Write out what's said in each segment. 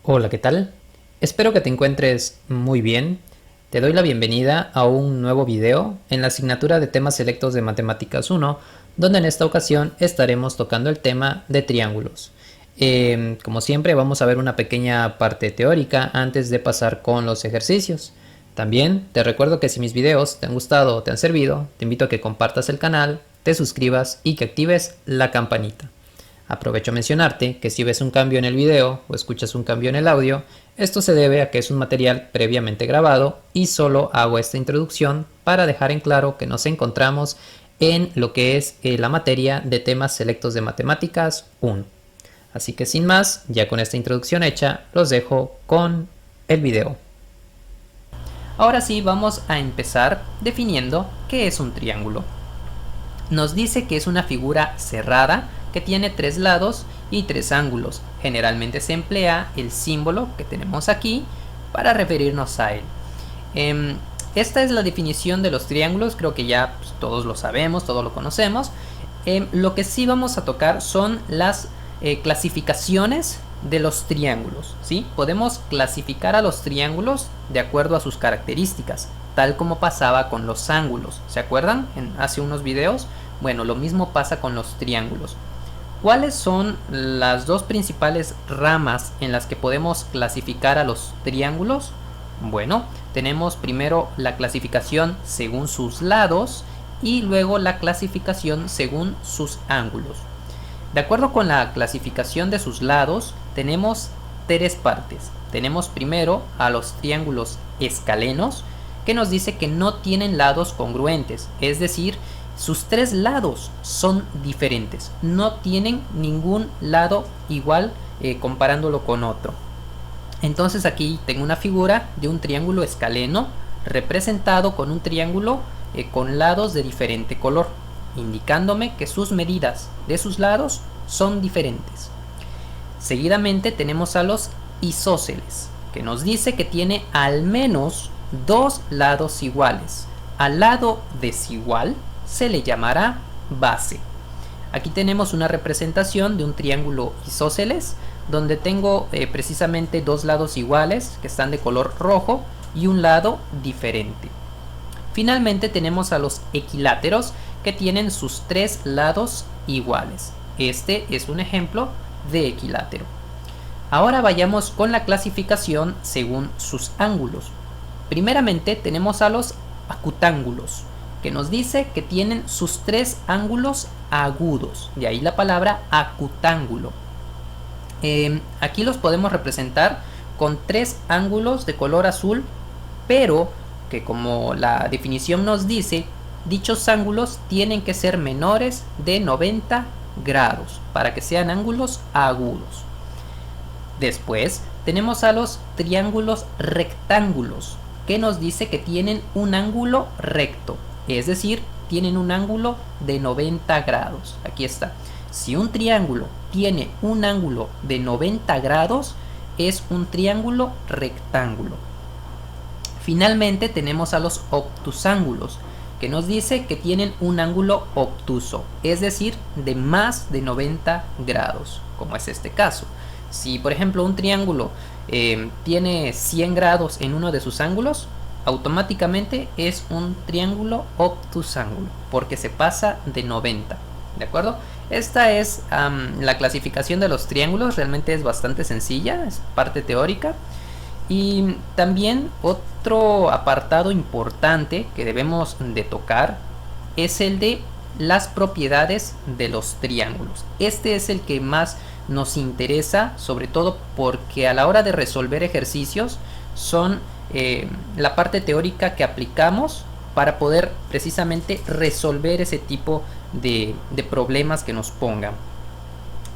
Hola, ¿qué tal? Espero que te encuentres muy bien. Te doy la bienvenida a un nuevo video en la asignatura de temas selectos de Matemáticas 1, donde en esta ocasión estaremos tocando el tema de triángulos. Como siempre, vamos a ver una pequeña parte teórica antes de pasar con los ejercicios. También te recuerdo que si mis videos te han gustado o te han servido, te invito a que compartas el canal, te suscribas y que actives la campanita. Aprovecho a mencionarte que si ves un cambio en el video o escuchas un cambio en el audio, esto se debe a que es un material previamente grabado y solo hago esta introducción para dejar en claro que nos encontramos en lo que es la materia de temas selectos de matemáticas 1. Así que sin más, ya con esta introducción hecha, los dejo con el video. Ahora sí, vamos a empezar definiendo qué es un triángulo. Nos dice que es una figura cerrada que tiene tres lados y tres ángulos. Generalmente se emplea el símbolo que tenemos aquí para referirnos a él. Esta es la definición de los triángulos, creo que ya todos lo sabemos, todos lo conocemos. Lo que sí vamos a tocar son las clasificaciones de los triángulos, ¿sí? Podemos clasificar a los triángulos de acuerdo a sus características, tal como pasaba con los ángulos. ¿Se acuerdan? Hace unos videos. Bueno, lo mismo pasa con los triángulos. ¿Cuáles son las dos principales ramas en las que podemos clasificar a los triángulos? Bueno, tenemos primero la clasificación según sus lados y luego la clasificación según sus ángulos. De acuerdo con la clasificación de sus lados, tenemos tres partes. Tenemos primero a los triángulos escalenos, que nos dice que no tienen lados congruentes, es decir, sus tres lados son diferentes, no tienen ningún lado igual comparándolo con otro. Entonces aquí tengo una figura de un triángulo escaleno representado con un triángulo con lados de diferente color, indicándome que sus medidas de sus lados son diferentes. Seguidamente tenemos a los isósceles, que nos dice que tiene al menos dos lados iguales. Al lado desigual se le llamará base. Aquí tenemos una representación de un triángulo isósceles donde tengo precisamente dos lados iguales que están de color rojo y un lado diferente. Finalmente tenemos a los equiláteros que tienen sus tres lados iguales. Este es un ejemplo de equilátero. Ahora vayamos con la clasificación según sus ángulos. Primeramente tenemos a los acutángulos, que nos dice que tienen sus tres ángulos agudos, de ahí la palabra acutángulo. Aquí los podemos representar con tres ángulos de color azul, pero que como la definición nos dice, dichos ángulos tienen que ser menores de 90 grados para que sean ángulos agudos. Después tenemos a los triángulos rectángulos, que nos dice que tienen un ángulo recto, es decir, tienen un ángulo de 90 grados. Aquí está. Si un triángulo tiene un ángulo de 90 grados, es un triángulo rectángulo. Finalmente tenemos a los obtusángulos, que nos dice que tienen un ángulo obtuso, es decir, de más de 90 grados, como es este caso. Si por ejemplo un triángulo tiene 100 grados en uno de sus ángulos, automáticamente es un triángulo obtusángulo, porque se pasa de 90, ¿de acuerdo? Esta es la clasificación de los triángulos, realmente es bastante sencilla, es parte teórica. Y también otro apartado importante que debemos de tocar es el de las propiedades de los triángulos. Este es el que más nos interesa, sobre todo porque a la hora de resolver ejercicios son la parte teórica que aplicamos para poder precisamente resolver ese tipo de problemas que nos pongan.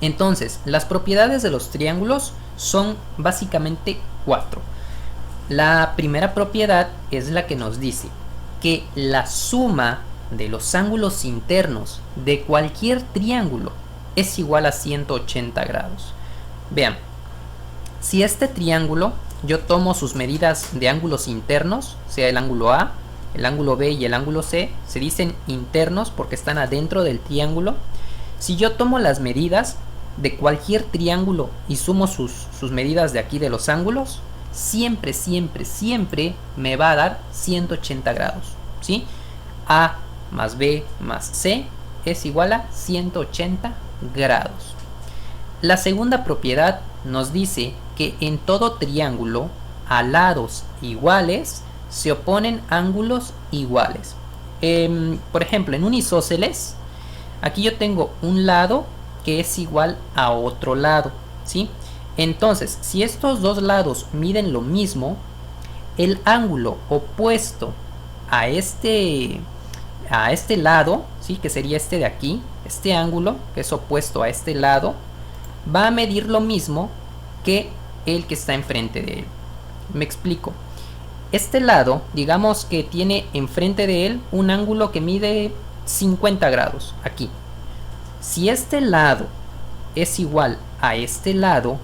Entonces, las propiedades de los triángulos son básicamente 4. La primera propiedad es la que nos dice que la suma de los ángulos internos de cualquier triángulo es igual a 180 grados. Vean, si este triángulo yo tomo sus medidas de ángulos internos, sea el ángulo A, el ángulo B y el ángulo C, se dicen internos porque están adentro del triángulo. Si yo tomo las medidas, de cualquier triángulo y sumo sus medidas de aquí de los ángulos, siempre, siempre, siempre me va a dar 180 grados, ¿sí? A más B más C es igual a 180 grados. La segunda propiedad nos dice que en todo triángulo a lados iguales se oponen ángulos iguales. Por ejemplo, en un isósceles, aquí yo tengo un lado que es igual a otro lado, ¿sí? Entonces, si estos dos lados miden lo mismo, el ángulo opuesto a este lado, ¿sí? Que sería este de aquí, este ángulo que es opuesto a este lado, va a medir lo mismo que el que está enfrente de él. Me explico. Este lado, digamos que tiene enfrente de él un ángulo que mide 50 grados, aquí. Si este lado es igual a este lado,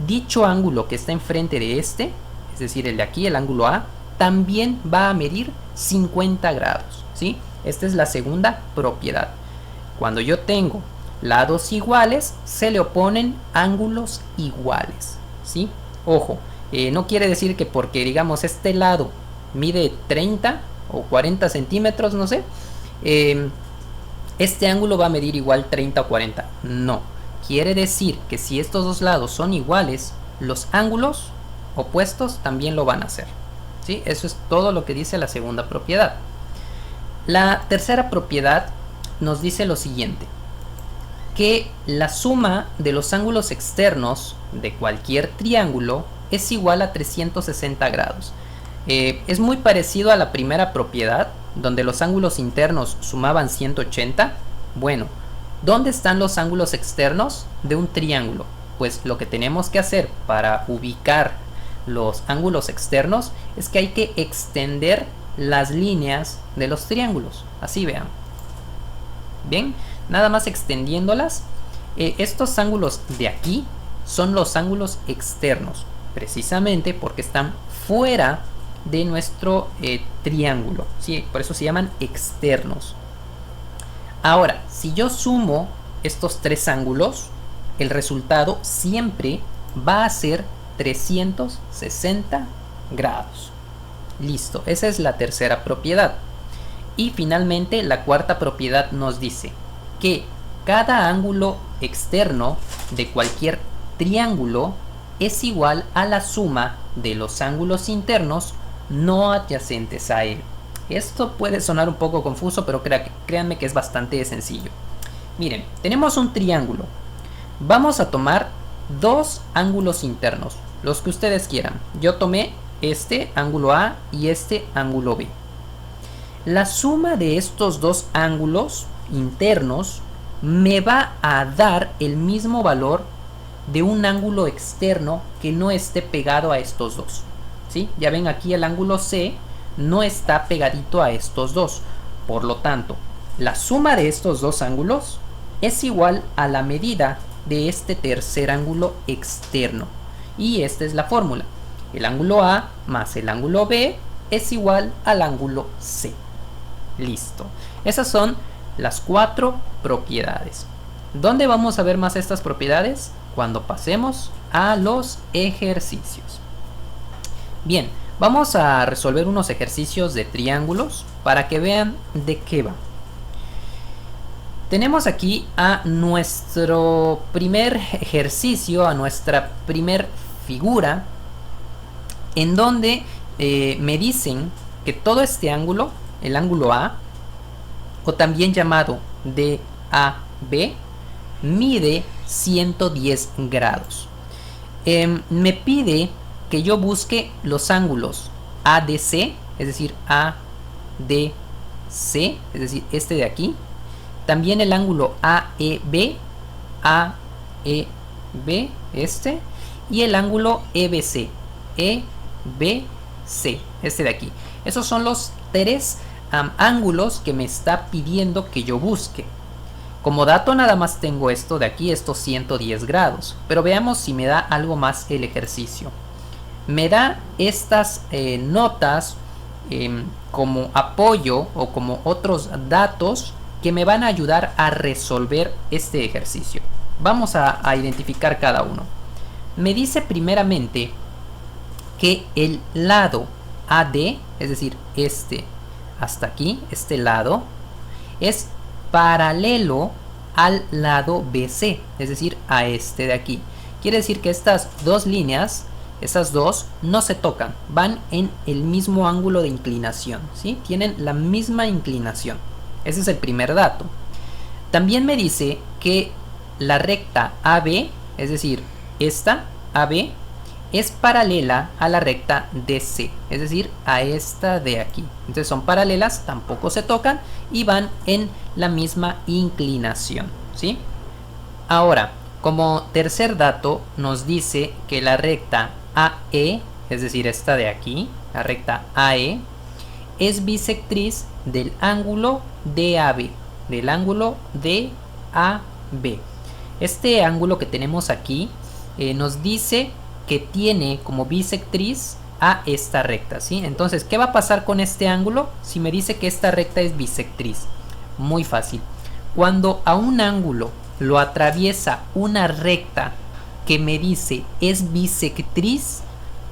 dicho ángulo que está enfrente de este, es decir, el de aquí, el ángulo A, también va a medir 50 grados, ¿sí? Esta es la segunda propiedad. Cuando yo tengo lados iguales, se le oponen ángulos iguales, ¿sí? Ojo, no quiere decir que porque, digamos, este lado mide 30 o 40 centímetros, no sé, este ángulo va a medir igual 30 o 40. No, quiere decir que si estos dos lados son iguales, los ángulos opuestos también lo van a hacer, ¿sí? Eso es todo lo que dice la segunda propiedad. La tercera propiedad nos dice lo siguiente, que la suma de los ángulos externos de cualquier triángulo es igual a 360 grados. Es muy parecido a la primera propiedad, donde los ángulos internos sumaban 180. Bueno, ¿dónde están los ángulos externos de un triángulo? Pues lo que tenemos que hacer para ubicar los ángulos externos es que hay que extender las líneas de los triángulos. Así vean. Bien, nada más extendiéndolas. Estos ángulos de aquí son los ángulos externos, precisamente porque están fuera de nuestro triángulo, ¿sí? Por eso se llaman externos. Ahora, si yo sumo estos tres ángulos, el resultado siempre va a ser 360 grados. Listo, esa es la tercera propiedad. Y finalmente la cuarta propiedad nos dice que cada ángulo externo de cualquier triángulo es igual a la suma de los ángulos internos no adyacentes a él. Esto puede sonar un poco confuso, pero créanme que es bastante sencillo. Miren, tenemos un triángulo. Vamos a tomar dos ángulos internos, los que ustedes quieran. Yo tomé este ángulo A y este ángulo B. La suma de estos dos ángulos internos me va a dar el mismo valor de un ángulo externo que no esté pegado a estos dos, ¿sí? Ya ven, aquí el ángulo C no está pegadito a estos dos. Por lo tanto, la suma de estos dos ángulos es igual a la medida de este tercer ángulo externo. Y esta es la fórmula. El ángulo A más el ángulo B es igual al ángulo C. Listo. Esas son las cuatro propiedades. ¿Dónde vamos a ver más estas propiedades? Cuando pasemos a los ejercicios. Bien, vamos a resolver unos ejercicios de triángulos para que vean de qué va. Tenemos aquí a nuestro primer ejercicio, a nuestra primer figura, en donde me dicen que todo este ángulo, el ángulo A, o también llamado DAB, mide 110 grados. Me pide que yo busque los ángulos ADC, es decir, ADC, es decir, este de aquí. También el ángulo AEB, AEB, este. Y el ángulo EBC, EBC, este de aquí. Esos son los tres ángulos que me está pidiendo que yo busque. Como dato nada más tengo esto de aquí, estos 110 grados. Pero veamos si me da algo más el ejercicio. Me da estas notas como apoyo o como otros datos que me van a ayudar a resolver este ejercicio. Vamos a identificar cada uno. Me dice primeramente que el lado AD, es decir, este hasta aquí, este lado, es paralelo al lado BC, es decir, a este de aquí. Quiere decir que estas dos líneas, esas dos, no se tocan, van en el mismo ángulo de inclinación, ¿sí? Tienen la misma inclinación. Ese es el primer dato. También me dice que la recta AB, es decir, esta AB, es paralela a la recta DC, es decir, a esta de aquí. Entonces son paralelas, tampoco se tocan y van en la misma inclinación, ¿sí? Ahora, como tercer dato, nos dice que la recta AE, es decir, esta de aquí, la recta AE, es bisectriz del ángulo DAB, del ángulo DAB. Este ángulo que tenemos aquí nos dice que tiene como bisectriz a esta recta, ¿sí? Entonces, ¿qué va a pasar con este ángulo si me dice que esta recta es bisectriz? Muy fácil. Cuando a un ángulo lo atraviesa una recta que me dice es bisectriz,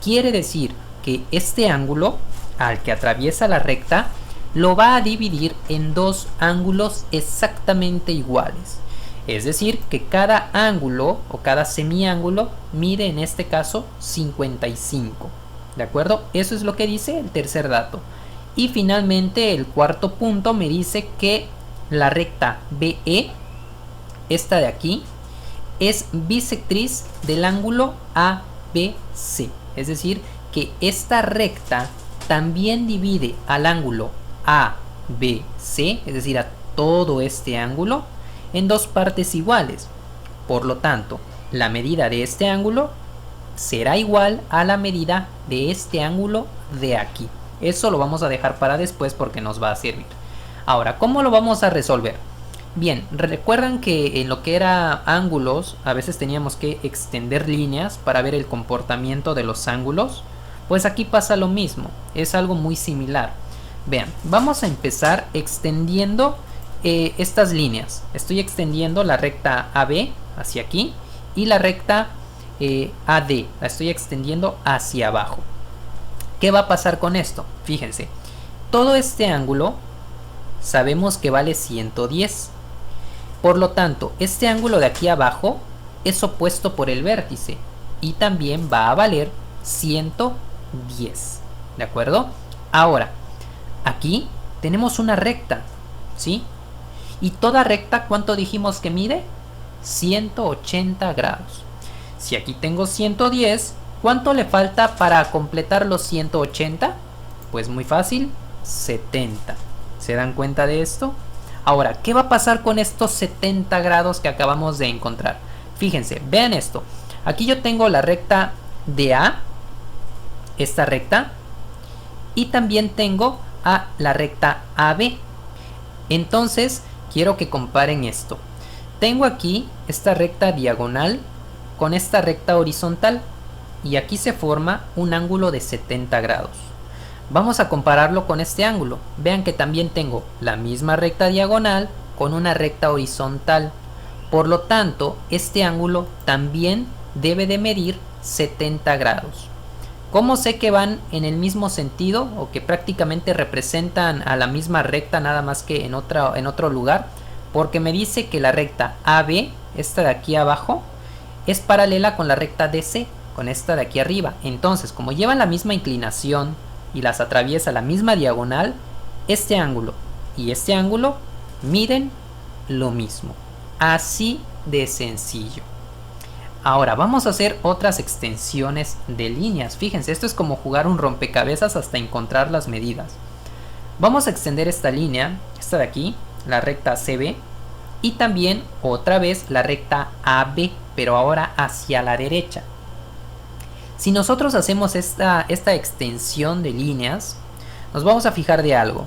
quiere decir que este ángulo al que atraviesa la recta lo va a dividir en dos ángulos exactamente iguales. Es decir, que cada ángulo o cada semiángulo mide en este caso 55. ¿De acuerdo? Eso es lo que dice el tercer dato. Y finalmente el cuarto punto me dice que la recta BE, esta de aquí, es bisectriz del ángulo ABC. Es decir, que esta recta también divide al ángulo ABC, es decir, a todo este ángulo, en dos partes iguales. Por lo tanto, la medida de este ángulo será igual a la medida de este ángulo de aquí. Eso lo vamos a dejar para después porque nos va a servir. Ahora, ¿cómo lo vamos a resolver? Bien, recuerdan que en lo que era ángulos, a veces teníamos que extender líneas para ver el comportamiento de los ángulos. Pues aquí pasa lo mismo, es algo muy similar. Vean, vamos a empezar extendiendo estas líneas. Estoy extendiendo la recta AB hacia aquí y la recta AD la estoy extendiendo hacia abajo. ¿Qué va a pasar con esto? Fíjense, todo este ángulo sabemos que vale 110. Por lo tanto, este ángulo de aquí abajo es opuesto por el vértice y también va a valer 110. ¿De acuerdo? Ahora, aquí tenemos una recta, ¿sí? Y toda recta, ¿cuánto dijimos que mide? 180 grados. Si aquí tengo 110, ¿cuánto le falta para completar los 180? Pues muy fácil, 70. ¿Se dan cuenta de esto? Ahora, ¿qué va a pasar con estos 70 grados que acabamos de encontrar? Fíjense, vean esto. Aquí yo tengo la recta DA, esta recta, y también tengo a la recta AB. Entonces, quiero que comparen esto. Tengo aquí esta recta diagonal con esta recta horizontal y aquí se forma un ángulo de 70 grados. Vamos a compararlo con este ángulo. Vean que también tengo la misma recta diagonal con una recta horizontal. Por lo tanto, este ángulo también debe de medir 70 grados. ¿Cómo sé que van en el mismo sentido o que prácticamente representan a la misma recta nada más que en otro lugar? Porque me dice que la recta AB, esta de aquí abajo, es paralela con la recta DC, con esta de aquí arriba. Entonces, como llevan la misma inclinación y las atraviesa la misma diagonal, este ángulo y este ángulo miden lo mismo. Así de sencillo. Ahora vamos a hacer otras extensiones de líneas. Fíjense, esto es como jugar un rompecabezas hasta encontrar las medidas. Vamos a extender esta línea, esta de aquí, la recta CB, y también otra vez la recta AB, pero ahora hacia la derecha. Si nosotros hacemos esta extensión de líneas, nos vamos a fijar de algo,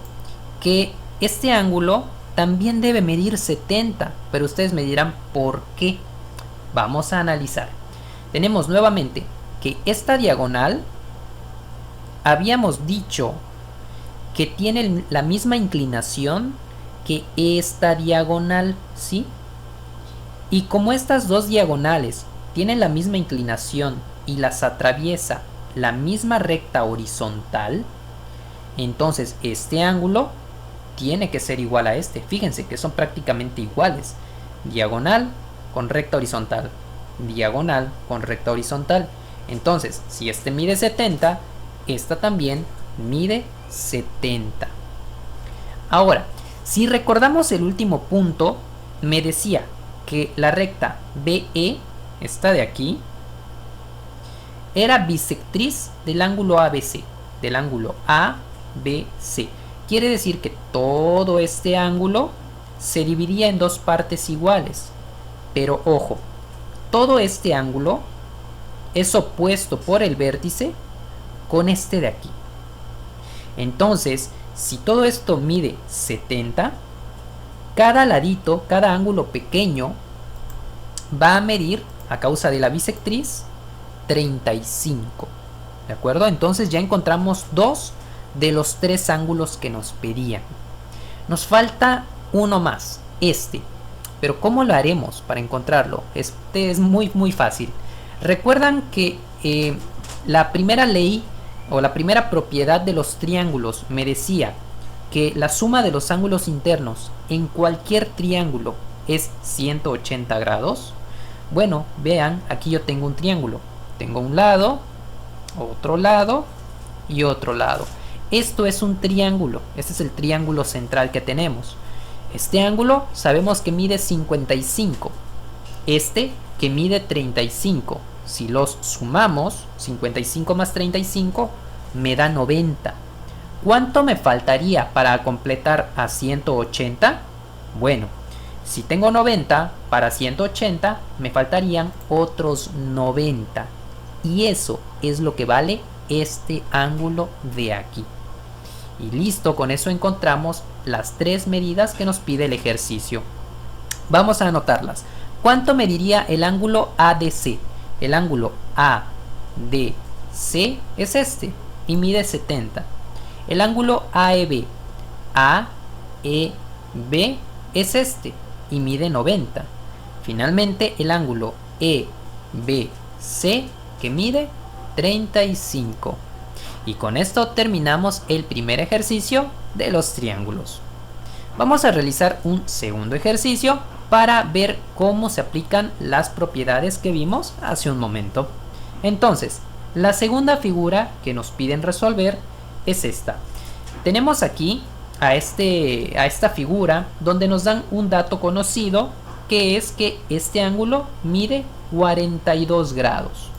que este ángulo también debe medir 70, pero ustedes me dirán ¿por qué? Vamos a analizar. Tenemos nuevamente que esta diagonal habíamos dicho que tiene la misma inclinación que esta diagonal, ¿sí? Y como estas dos diagonales tienen la misma inclinación y las atraviesa la misma recta horizontal, entonces este ángulo tiene que ser igual a este. Fíjense que son prácticamente iguales. Diagonal con recta horizontal. Diagonal con recta horizontal. Entonces, si este mide 70, esta también mide 70. Ahora, si recordamos el último punto, me decía que la recta BE, esta de aquí, era bisectriz del ángulo ABC, del ángulo ABC. Quiere decir que todo este ángulo se dividía en dos partes iguales. Pero ojo, todo este ángulo es opuesto por el vértice con este de aquí. Entonces, si todo esto mide 70, cada ladito, cada ángulo pequeño va a medir, a causa de la bisectriz, 35. ¿De acuerdo? Entonces ya encontramos dos de los tres ángulos que nos pedían. Nos falta uno más, este. Pero ¿cómo lo haremos para encontrarlo? Este es muy fácil. Recuerdan que la primera ley o la primera propiedad de los triángulos me decía que la suma de los ángulos internos en cualquier triángulo es 180 grados. Bueno, vean, aquí yo tengo un triángulo. Tengo un lado, otro lado y otro lado. Esto es un triángulo. Este es el triángulo central que tenemos. Este ángulo sabemos que mide 55. Este que mide 35. Si los sumamos, 55 más 35 me da 90. ¿Cuánto me faltaría para completar a 180? Bueno, si tengo 90 para 180, me faltarían otros 90. Y eso es lo que vale este ángulo de aquí. Y listo, con eso encontramos las tres medidas que nos pide el ejercicio. Vamos a anotarlas. ¿Cuánto mediría el ángulo ADC? El ángulo ADC es este y mide 70. El ángulo AEB, AEB es este y mide 90. Finalmente el ángulo EBC que mide 35. Y con esto terminamos el primer ejercicio de los triángulos. Vamos a realizar un segundo ejercicio para ver cómo se aplican las propiedades que vimos hace un momento. Entonces, la segunda figura que nos piden resolver es esta. Tenemos aquí a esta figura donde nos dan un dato conocido, que es que este ángulo mide 42 grados.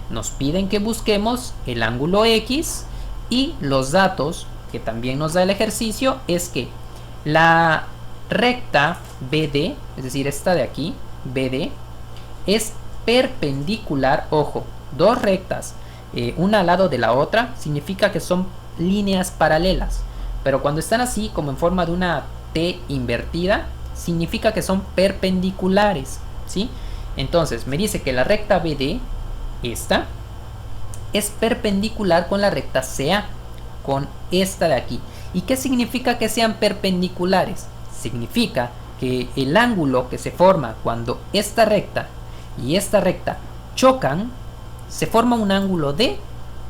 Nos piden que busquemos el ángulo X y los datos que también nos da el ejercicio es que la recta BD, es decir, esta de aquí, BD, es perpendicular, ojo, dos rectas, una al lado de la otra, significa que son líneas paralelas, pero cuando están así, como en forma de una T invertida, significa que son perpendiculares, ¿sí? Entonces, me dice que la recta BD, esta, es perpendicular con la recta CA, con esta de aquí. ¿Y qué significa que sean perpendiculares? Significa que el ángulo que se forma cuando esta recta y esta recta chocan, se forma un ángulo de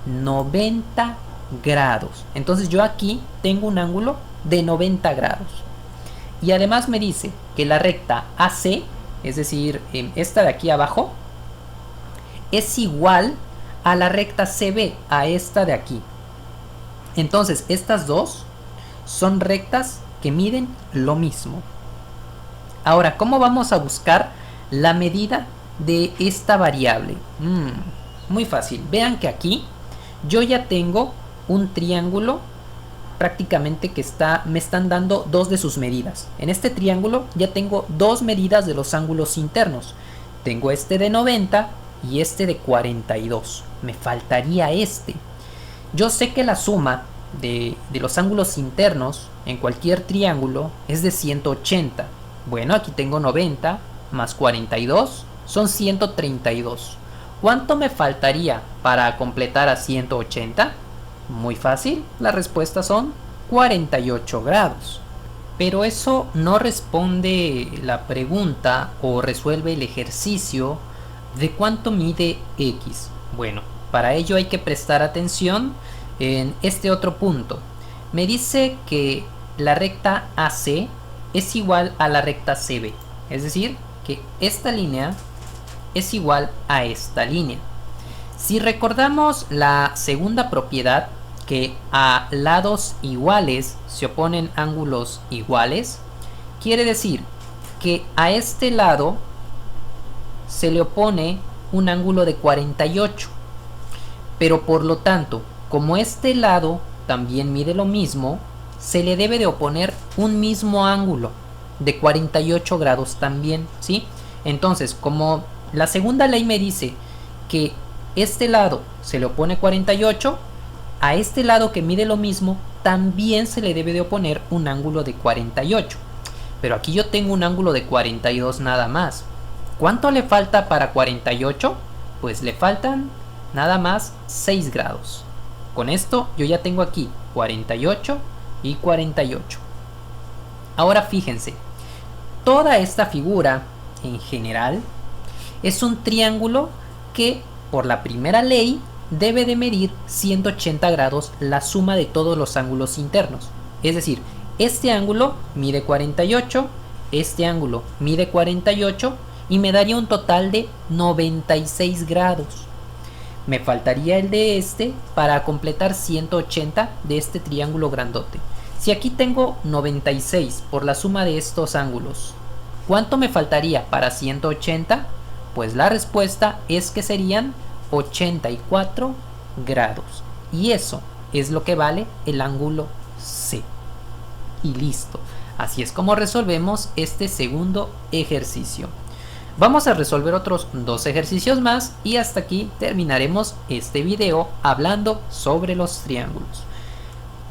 90 grados. Entonces yo aquí tengo un ángulo de 90 grados. Y además me dice que la recta AC, es decir, esta de aquí abajo, es igual a la recta CB, a esta de aquí. Entonces estas dos son rectas que miden lo mismo. Ahora, ¿cómo vamos a buscar la medida de esta variable? Muy fácil. Vean que aquí yo ya tengo un triángulo prácticamente que me están dando dos de sus medidas. En este triángulo ya tengo dos medidas de los ángulos internos. Tengo este de 90 y este de 42. Me faltaría este. Yo sé que la suma de los ángulos internos en cualquier triángulo es de 180. Bueno, aquí tengo 90 más 42 son 132. ¿Cuánto me faltaría para completar a 180? Muy fácil, la respuesta son 48 grados. Pero eso no responde la pregunta o resuelve el ejercicio de cuánto mide x. Bueno, para ello hay que prestar atención en este otro punto. Me dice que la recta AC es igual a la recta CB, es decir, que esta línea es igual a esta línea. Si recordamos la segunda propiedad, que a lados iguales se oponen ángulos iguales, quiere decir que a este lado se le opone un ángulo de 48, pero por lo tanto, como este lado también mide lo mismo, se le debe de oponer un mismo ángulo de 48 grados también, ¿sí? Entonces, como la segunda ley me dice que este lado se le opone 48, a este lado que mide lo mismo también se le debe de oponer un ángulo de 48. Pero aquí yo tengo un ángulo de 42 nada más. ¿Cuánto le falta para 48? Pues le faltan nada más 6 grados. Con esto yo ya tengo aquí 48 y 48. Ahora fíjense, toda esta figura en general es un triángulo que por la primera ley debe de medir 180 grados la suma de todos los ángulos internos. Es decir, este ángulo mide 48, este ángulo mide 48 y me daría un total de 96 grados. Me faltaría el de este para completar 180 de este triángulo grandote. Si aquí tengo 96 por la suma de estos ángulos, ¿cuánto me faltaría para 180? Pues la respuesta es que serían 84 grados. Y eso es lo que vale el ángulo C. Y listo. Así es como resolvemos este segundo ejercicio. Vamos a resolver otros dos ejercicios más y hasta aquí terminaremos este video hablando sobre los triángulos.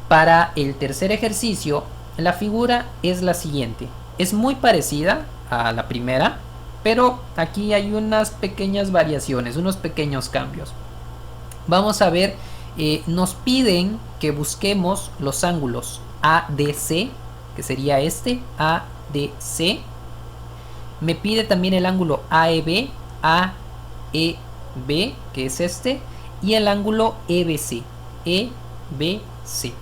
Para el tercer ejercicio, la figura es la siguiente. Es muy parecida a la primera, pero aquí hay unas pequeñas variaciones, unos pequeños cambios. Vamos a ver, nos piden que busquemos los ángulos ADC, que sería este, ADC. Me pide también el ángulo AEB, AEB, que es este, y el ángulo EBC, EBC.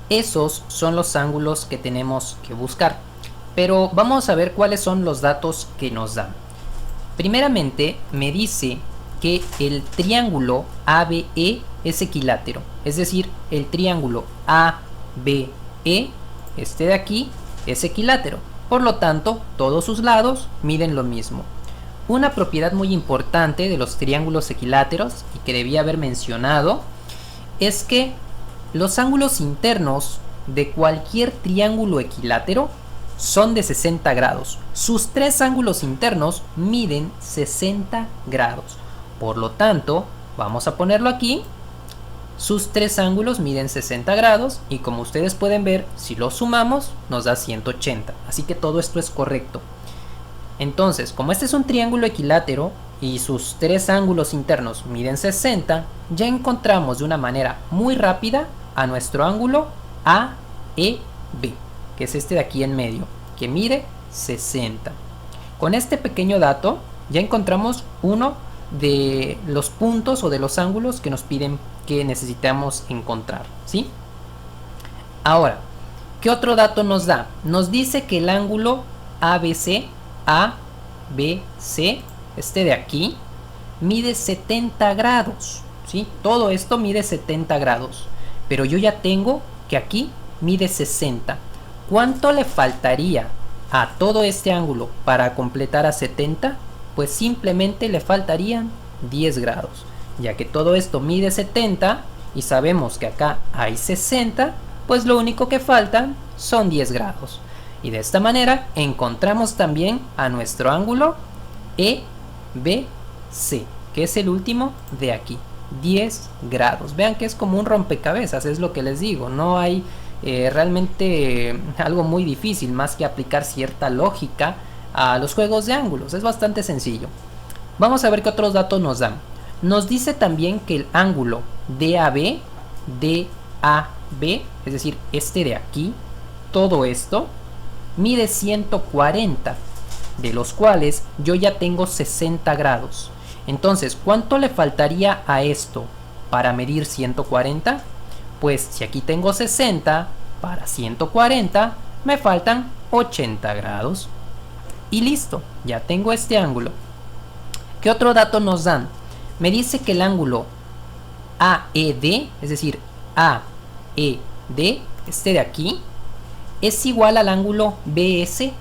Esos son los ángulos que tenemos que buscar. Pero vamos a ver cuáles son los datos que nos dan. Primeramente me dice que el triángulo ABE es equilátero, es decir, el triángulo ABE, este de aquí, es equilátero. Por lo tanto, todos sus lados miden lo mismo. Una propiedad muy importante de los triángulos equiláteros y que debía haber mencionado es que los ángulos internos de cualquier triángulo equilátero son de 60 grados. Sus tres ángulos internos miden 60 grados. Por lo tanto, vamos a ponerlo aquí. Sus tres ángulos miden 60 grados y como ustedes pueden ver, si los sumamos nos da 180. Así que todo esto es correcto. Entonces, como este es un triángulo equilátero y sus tres ángulos internos miden 60, ya encontramos de una manera muy rápida a nuestro ángulo AEB, que es este de aquí en medio, que mide 60. Con este pequeño dato ya encontramos uno de los puntos o de los ángulos que nos piden que necesitamos encontrar, ¿sí? Ahora, ¿qué otro dato nos da? Nos dice que el ángulo ABC, ABC, este de aquí, mide 70 grados, ¿sí? Todo esto mide 70 grados, pero yo ya tengo que aquí mide 60. ¿Cuánto le faltaría a todo este ángulo para completar a 70? Pues simplemente le faltarían 10 grados, ya que todo esto mide 70 y sabemos que acá hay 60, pues lo único que faltan son 10 grados. Y de esta manera encontramos también a nuestro ángulo EBC, que es el último de aquí, 10 grados. Vean que es como un rompecabezas, es lo que les digo, no hay realmente algo muy difícil más que aplicar cierta lógica a los juegos de ángulos, es bastante sencillo. Vamos a ver qué otros datos nos dan. Nos dice también que el ángulo DAB, es decir, este de aquí, todo esto mide 140, de los cuales yo ya tengo 60 grados. Entonces, ¿cuánto le faltaría a esto para medir 140? Pues si aquí tengo 60, para 140 me faltan 80 grados. Y listo, ya tengo este ángulo. ¿Qué otro dato nos dan? Me dice que el ángulo AED, es decir, AED, este de aquí, es igual al ángulo BS,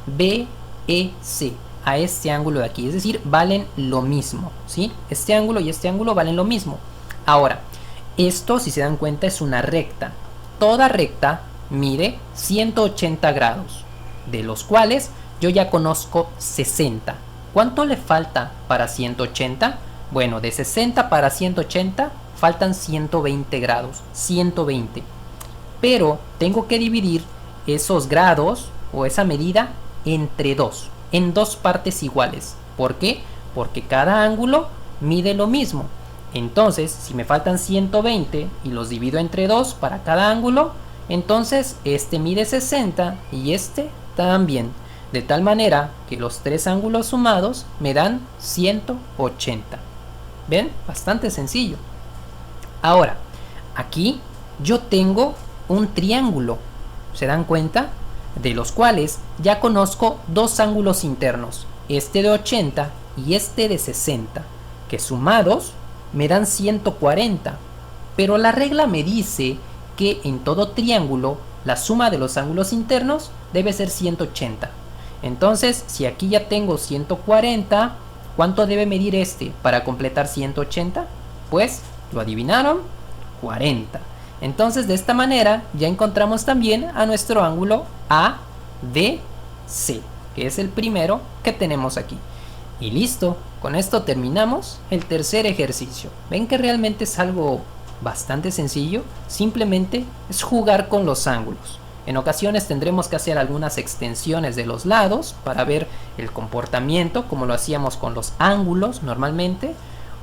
BEC, a este ángulo de aquí. Es decir, valen lo mismo, ¿sí? Este ángulo y este ángulo valen lo mismo. Ahora, esto, si se dan cuenta, es una recta. Toda recta mide 180 grados, de los cuales yo ya conozco 60. ¿Cuánto le falta para 180? Bueno, de 60 para 180 faltan 120 grados, 120. Pero tengo que dividir esos grados o esa medida entre dos, en dos partes iguales. ¿Por qué? Porque cada ángulo mide lo mismo. Entonces, si me faltan 120 y los divido entre dos para cada ángulo, entonces este mide 60 y este también. De tal manera que los tres ángulos sumados me dan 180. ¿Ven? Bastante sencillo. Ahora, aquí yo tengo un triángulo. ¿Se dan cuenta? De los cuales ya conozco dos ángulos internos, este de 80 y este de 60, que sumados me dan 140. Pero la regla me dice que en todo triángulo la suma de los ángulos internos debe ser 180. Entonces, si aquí ya tengo 140, ¿cuánto debe medir este para completar 180? Pues, ¿lo adivinaron? 40. Entonces, de esta manera ya encontramos también a nuestro ángulo ADC, que es el primero que tenemos aquí. Y listo, con esto terminamos el tercer ejercicio. Ven que realmente es algo bastante sencillo, simplemente es jugar con los ángulos. En ocasiones tendremos que hacer algunas extensiones de los lados para ver el comportamiento, como lo hacíamos con los ángulos normalmente,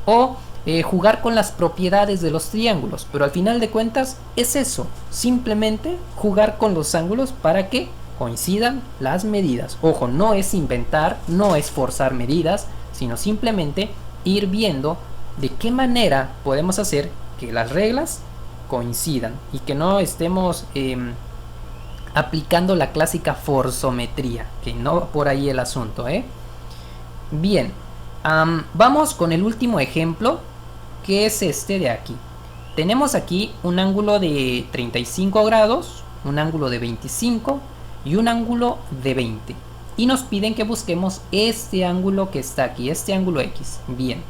o jugar con las propiedades de los triángulos. Pero al final de cuentas es eso, simplemente jugar con los ángulos para que coincidan las medidas. Ojo, no es inventar, no es forzar medidas, sino simplemente ir viendo de qué manera podemos hacer que las reglas coincidan y que no estemos aplicando la clásica forzometría, que no va por ahí el asunto, Bien, vamos con el último ejemplo, que es este de aquí. Tenemos aquí un ángulo de 35 grados, un ángulo de 25 y un ángulo de 20. Y nos piden que busquemos este ángulo que está aquí, este ángulo X. Bien,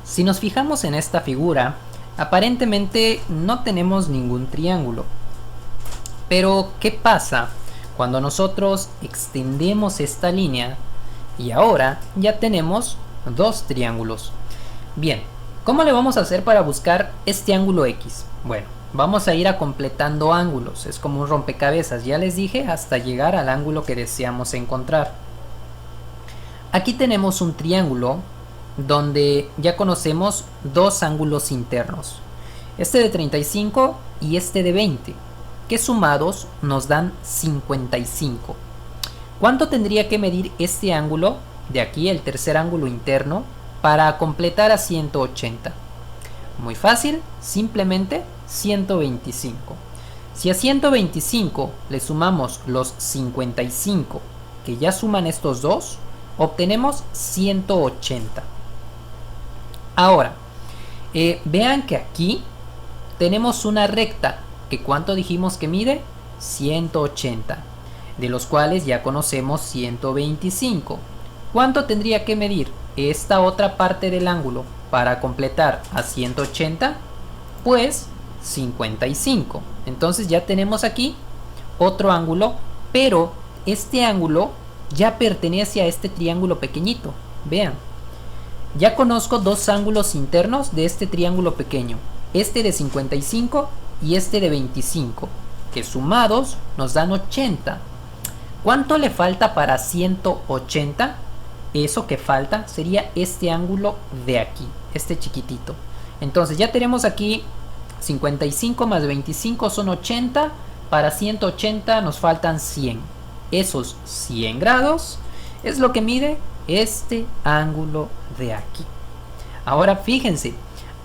si nos fijamos en esta figura, aparentemente no tenemos ningún triángulo. Pero, ¿qué pasa cuando nosotros extendemos esta línea y ahora ya tenemos dos triángulos? Bien, ¿cómo le vamos a hacer para buscar este ángulo X? Bueno, vamos a ir a completando ángulos, es como un rompecabezas, ya les dije, hasta llegar al ángulo que deseamos encontrar. Aquí tenemos un triángulo donde ya conocemos dos ángulos internos, este de 35 y este de 20, que sumados nos dan 55. ¿Cuánto tendría que medir este ángulo de aquí, el tercer ángulo interno, para completar a 180? Muy fácil, simplemente 125. Si a 125 le sumamos los 55 que ya suman estos dos, obtenemos 180. Ahora, vean que aquí tenemos una recta que ¿cuánto dijimos que mide? 180, de los cuales ya conocemos 125. ¿Cuánto tendría que medir esta otra parte del ángulo para completar a 180? Pues 55. Entonces ya tenemos aquí otro ángulo, pero este ángulo ya pertenece a este triángulo pequeñito. Vean, ya conozco dos ángulos internos de este triángulo pequeño, este de 55 y este de 25, que sumados nos dan 80. ¿Cuánto le falta para 180? Eso que falta sería este ángulo de aquí, este chiquitito. Entonces ya tenemos aquí 55 más 25 son 80, para 180 nos faltan 100. esos 100 grados es lo que mide este ángulo de aquí. Ahora fíjense,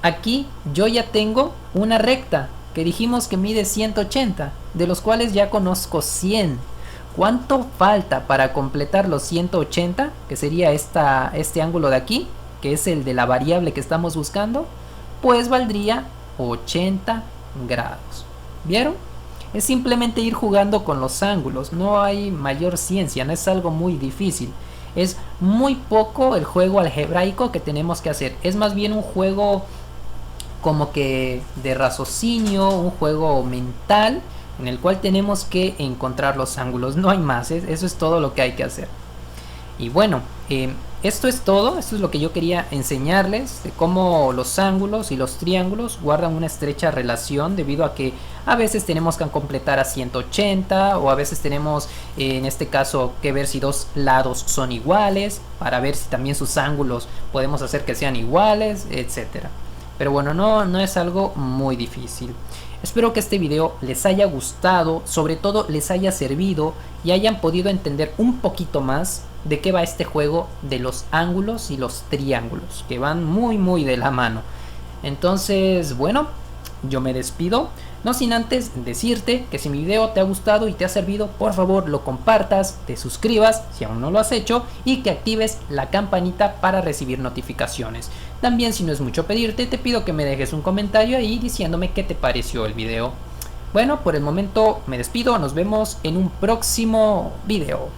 aquí yo ya tengo una recta que dijimos que mide 180, de los cuales ya conozco 100. ¿Cuánto falta para completar los 180? Que sería este ángulo de aquí, que es el de la variable que estamos buscando. Pues valdría 80 grados. ¿Vieron? Es simplemente ir jugando con los ángulos. No hay mayor ciencia, no es algo muy difícil. Es muy poco el juego algebraico que tenemos que hacer. Es más bien un juego como que de raciocinio, un juego mental en el cual tenemos que encontrar los ángulos. No hay más, eso es todo lo que hay que hacer. Y bueno, esto es todo. Esto es lo que yo quería enseñarles, de cómo los ángulos y los triángulos guardan una estrecha relación, debido a que a veces tenemos que completar a 180, o a veces tenemos en este caso que ver si dos lados son iguales, para ver si también sus ángulos podemos hacer que sean iguales, etcétera. Pero bueno, no es algo muy difícil. Espero que este video les haya gustado, sobre todo les haya servido y hayan podido entender un poquito más de qué va este juego de los ángulos y los triángulos, que van muy de la mano. Entonces, bueno, yo me despido, no sin antes decirte que si mi video te ha gustado y te ha servido, por favor lo compartas, te suscribas si aún no lo has hecho y que actives la campanita para recibir notificaciones. También, si no es mucho pedirte, te pido que me dejes un comentario ahí diciéndome qué te pareció el video. Bueno, por el momento me despido, nos vemos en un próximo video.